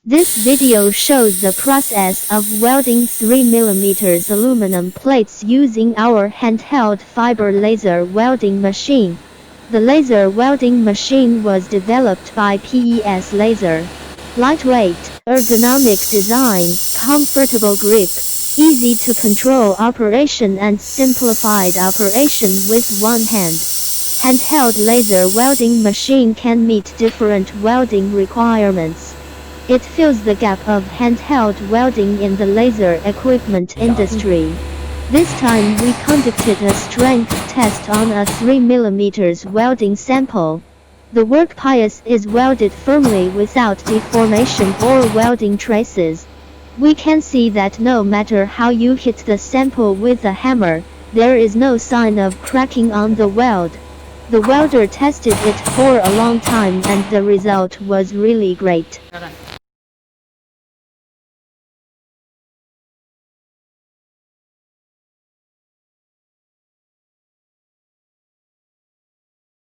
This video shows the process of welding 3mm aluminum plates using our handheld fiber laser welding machine. The laser welding machine was developed by PES Laser. Lightweight, ergonomic design, comfortable grip, easy to control operation and simplified operation with one hand. Handheld laser welding machine can meet different welding requirements. It fills the gap of handheld welding in the laser equipment industry. This time we conducted a strength test on a 3mm welding sample. The workpiece is welded firmly without deformation or welding traces. We can see that no matter how you hit the sample with a hammer, there is no sign of cracking on the weld. The welder tested it for a long time and the result was really great.